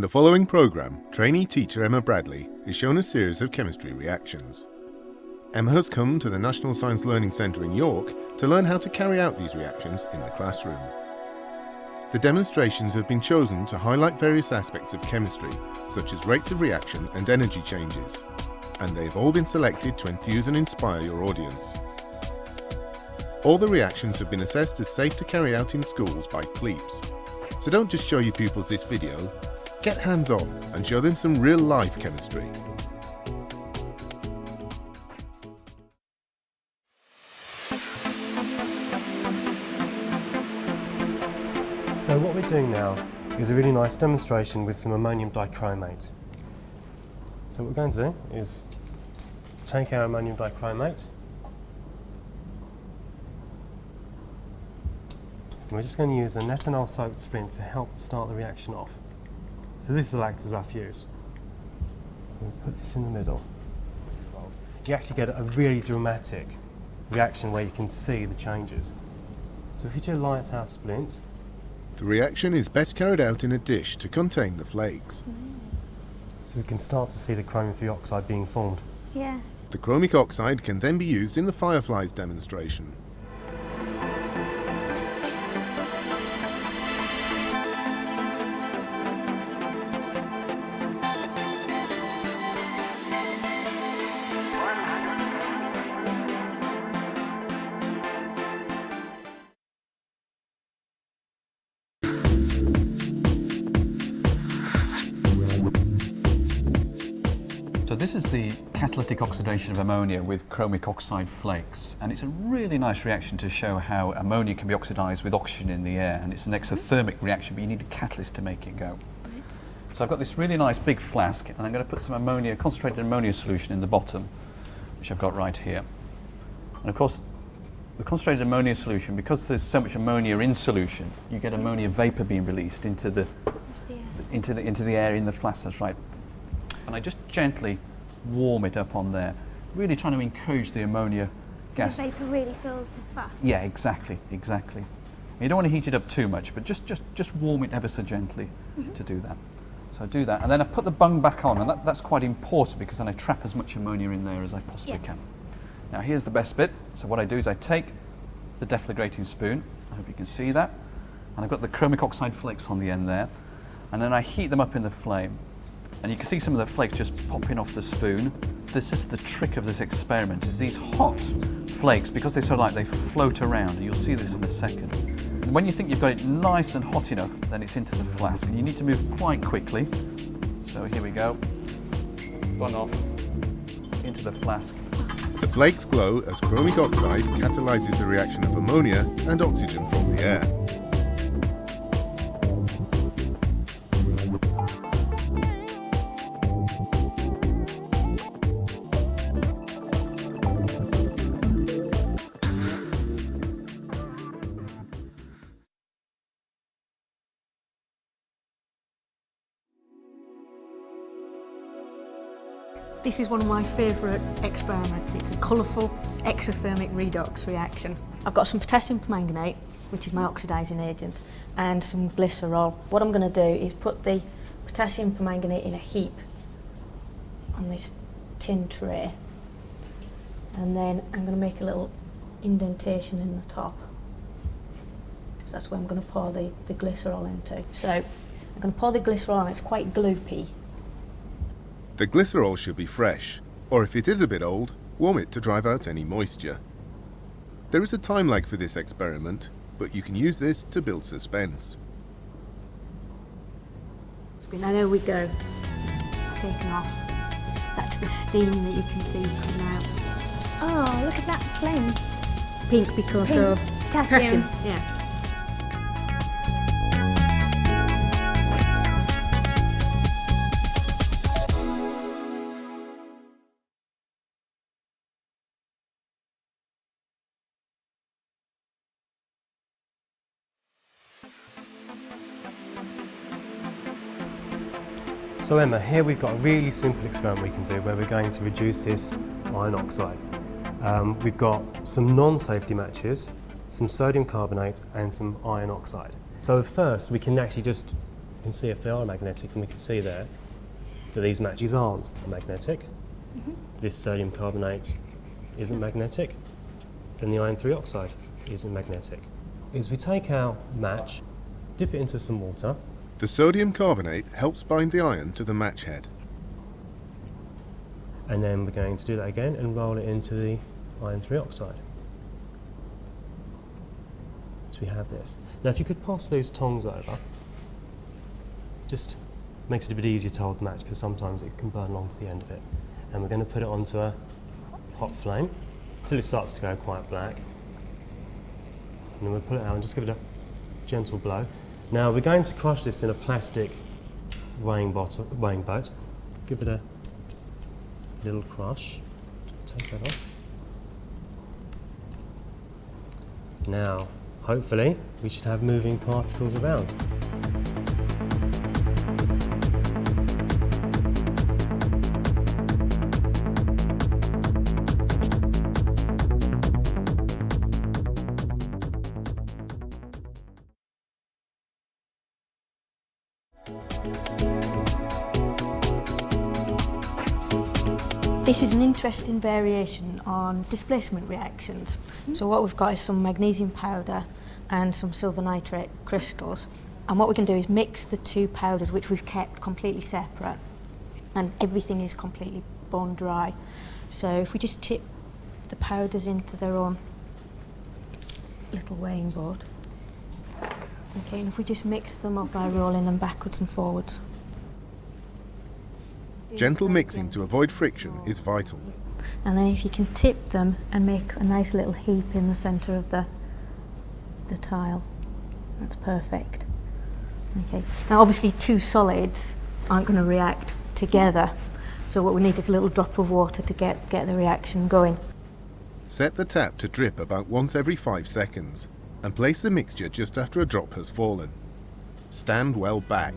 the following programme, trainee teacher Emma Bradley is shown a series of chemistry reactions. Emma has come to the National Science Learning Centre in York to learn how to carry out these reactions in the classroom. The demonstrations have been chosen to highlight various aspects of chemistry, such as rates of reaction and energy changes, and they have all been selected to enthuse and inspire your audience. All the reactions have been assessed as safe to carry out in schools by CLEAPPS. So don't just show your pupils this video, get hands-on and show them some real-life chemistry. So what we're doing now is a really nice demonstration with some ammonium dichromate. So what we're going to do is take our ammonium dichromate. And we're just going to use an ethanol soaked splint to help start the reaction off. So this will act as our fuse. We'll put this in the middle. You actually get a really dramatic reaction where you can see the changes. So if you do light our splint. The reaction is best carried out in a dish to contain the flakes. So we can start to see the chromium 3 oxide being formed. Yeah. The chromic oxide can then be used in the fireflies demonstration. So this is the catalytic oxidation of ammonia with chromic oxide flakes, and it's a really nice reaction to show how ammonia can be oxidized with oxygen in the air, and it's an exothermic reaction, but you need a catalyst to make it go. Right. So I've got this really nice big flask, and I'm going to put some ammonia, concentrated ammonia solution in the bottom, which I've got right here. And of course, the concentrated ammonia solution, because there's so much ammonia in solution, you get ammonia vapor being released into the air in the flask. That's right. And I just gently warm it up on there, really trying to encourage the ammonia gas. The vapour really fills the flask. Yeah, exactly. You don't want to heat it up too much, but just warm it ever so gently to do that. So I do that, and then I put the bung back on, and that's quite important because then I trap as much ammonia in there as I possibly can. Now here's the best bit. So what I do is I take the deflagrating spoon, I hope you can see that, and I've got the chromic oxide flakes on the end there, and then I heat them up in the flame. And you can see some of the flakes just popping off the spoon. This is the trick of this experiment, is these hot flakes, because they're so light, they float around, and you'll see this in a second. And when you think you've got it nice and hot enough, then it's into the flask, and you need to move quite quickly. So here we go, bung off, into the flask. The flakes glow as chromic oxide catalyzes the reaction of ammonia and oxygen from the air. This is one of my favourite experiments. It's a colourful exothermic redox reaction. I've got some potassium permanganate, which is my oxidising agent, and some glycerol. What I'm going to do is put the potassium permanganate in a heap on this tin tray, and then I'm going to make a little indentation in the top. So that's where I'm going to pour the glycerol into. So I'm going to pour the glycerol on. It's quite gloopy. The glycerol should be fresh, or if it is a bit old, warm it to drive out any moisture. There is a time lag for this experiment, but you can use this to build suspense. Now there we go, it's taken off. That's the steam that you can see coming out. Oh, look at that flame. Pink because of potassium. Yeah. So Emma, here we've got a really simple experiment we can do where we're going to reduce this iron oxide. We've got some non-safety matches, some sodium carbonate and some iron oxide. So first we can actually just can see if they are magnetic, and we can see there that these matches aren't magnetic. This sodium carbonate isn't magnetic, and the iron 3 oxide isn't magnetic. Is we take our match, dip it into some water. The sodium carbonate helps bind the iron to the match head. And then we're going to do that again and roll it into the iron 3 oxide. So we have this. Now if you could pass those tongs over, just makes it a bit easier to hold the match because sometimes it can burn along to the end of it. And we're going to put it onto a hot flame until it starts to go quite black. And then we'll put it out and just give it a gentle blow. Now we're going to crush this in a plastic weighing boat. Give it a little crush. Take that off. Now, hopefully, we should have moving particles around. This is an interesting variation on displacement reactions. So what we've got is some magnesium powder and some silver nitrate crystals. And what we can do is mix the two powders, which we've kept completely separate, and everything is completely bone dry. So if we just tip the powders into their own little weighing board. Okay, and if we just mix them up by rolling them backwards and forwards. Gentle mixing to avoid friction is vital. And then if you can tip them and make a nice little heap in the centre of the tile, that's perfect. Okay. Now obviously two solids aren't going to react together, so what we need is a little drop of water to get the reaction going. Set the tap to drip about once every 5 seconds and place the mixture just after a drop has fallen. Stand well back.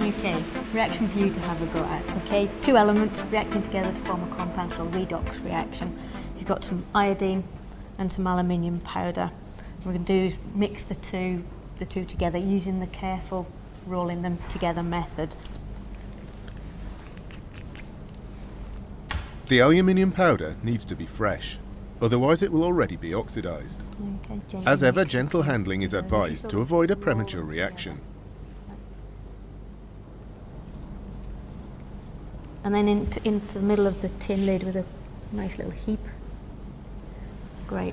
Okay, reaction for you to have a go at. Okay, two elements reacting together to form a compound, so redox reaction. You've got some iodine and some aluminium powder. What we're going to do is mix the two together using the careful rolling them together method. The aluminium powder needs to be fresh, otherwise it will already be oxidized. Okay, As ever, gentle handling is advised to avoid a premature reaction. And then into the middle of the tin lid with a nice little heap. Great.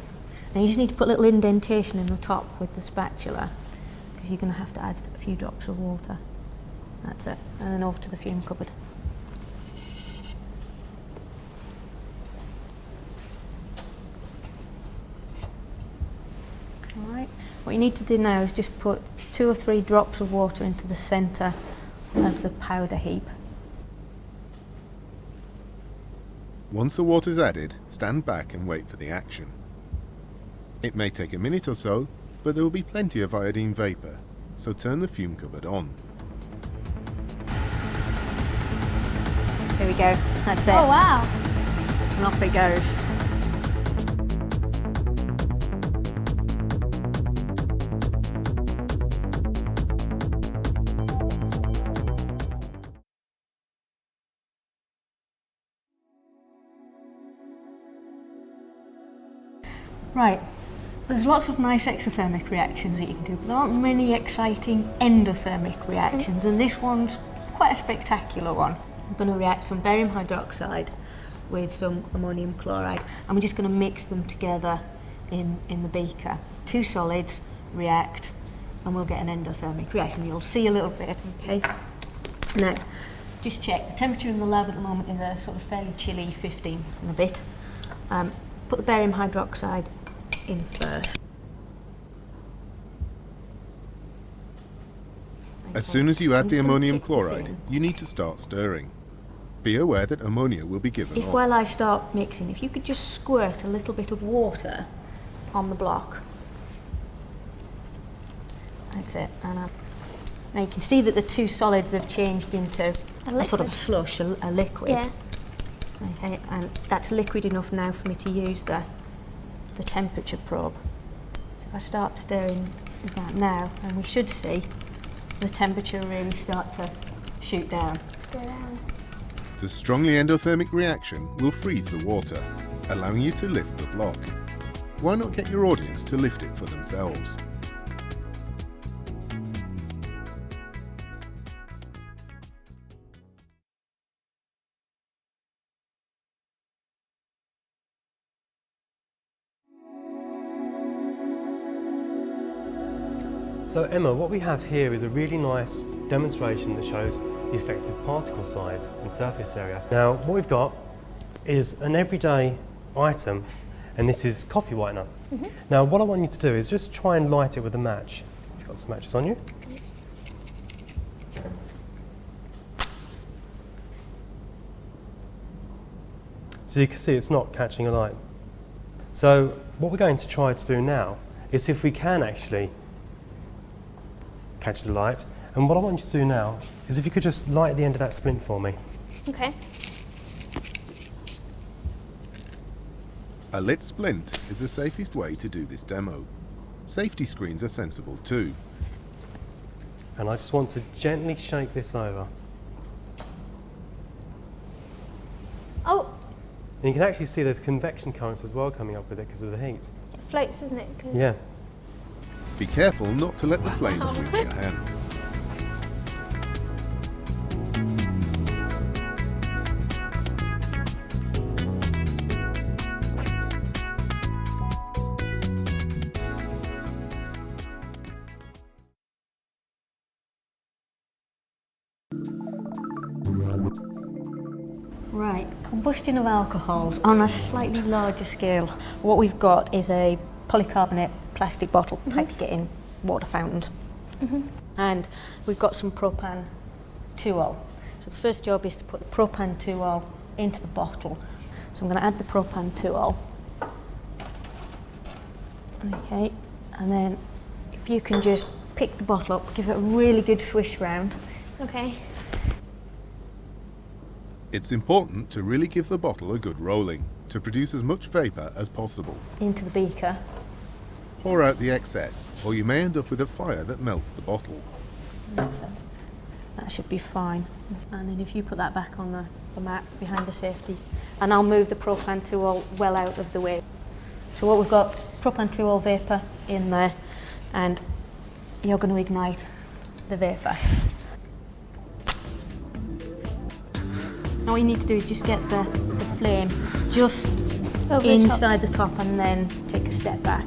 Now you just need to put a little indentation in the top with the spatula, because you're going to have to add a few drops of water. That's it. And then over to the fume cupboard. Alright. What you need to do now is just put 2 or 3 drops of water into the centre of the powder heap. Once the water is added, stand back and wait for the action. It may take a minute or so, but there will be plenty of iodine vapour, so turn the fume cupboard on. There we go. That's it. Oh wow. And off it goes. Right, there's lots of nice exothermic reactions that you can do, but there aren't many exciting endothermic reactions, and this one's quite a spectacular one. I'm going to react some barium hydroxide with some ammonium chloride, and we're just going to mix them together in the beaker. Two solids react, and we'll get an endothermic reaction. You'll see a little bit, okay? Now, just check, the temperature in the lab at the moment is a sort of fairly chilly 15 and a bit. Put the barium hydroxide in first. As soon as you add the ammonium chloride, you need to start stirring. Be aware that ammonia will be given If off. while I start mixing, if you could just squirt a little bit of water on the block. That's it. And now you can see that the two solids have changed into a sort of a slush, a liquid. Yeah. Okay, and that's liquid enough now for me to use the temperature probe. So if I start stirring with that now, and we should see the temperature really start to shoot down. Go down. The strongly endothermic reaction will freeze the water, allowing you to lift the block. Why not get your audience to lift it for themselves? So Emma, what we have here is a really nice demonstration that shows the effective particle size and surface area. Now, what we've got is an everyday item, and this is coffee whitener. Now, what I want you to do is just try and light it with a match. You've got some matches on you. So you can see it's not catching alight. So what we're going to try to do now is see if we can actually catch the light. And what I want you to do now is if you could just light the end of that splint for me. Okay. A lit splint is the safest way to do this demo. Safety screens are sensible too. And I just want to gently shake this over. Oh, And you can actually see there's convection currents as well coming up with it because of the heat. it floats, isn't it? 'Cause Yeah. Be careful not to let the flames reach your hand. Right, combustion of alcohols on a slightly larger scale. What we've got is a polycarbonate plastic bottle, type you get in water fountains. And we've got some propan 2-ol. So the first job is to put the propan 2-ol into the bottle. So I'm going to add the propan 2-ol. Okay, and then if you can just pick the bottle up, give it a really good swish round. Okay. It's important to really give the bottle a good rolling to produce as much vapour as possible. Into the beaker. Pour out the excess, or you may end up with a fire that melts the bottle. That's it. That should be fine. And then if you put that back on the mat behind the safety, and I'll move the propan 2-ol well out of the way. So what we've got, propan 2-ol vapour in there, and you're going to ignite the vapour. Now what you need to do is just get the flame just Over the top. inside the top and then take a step back.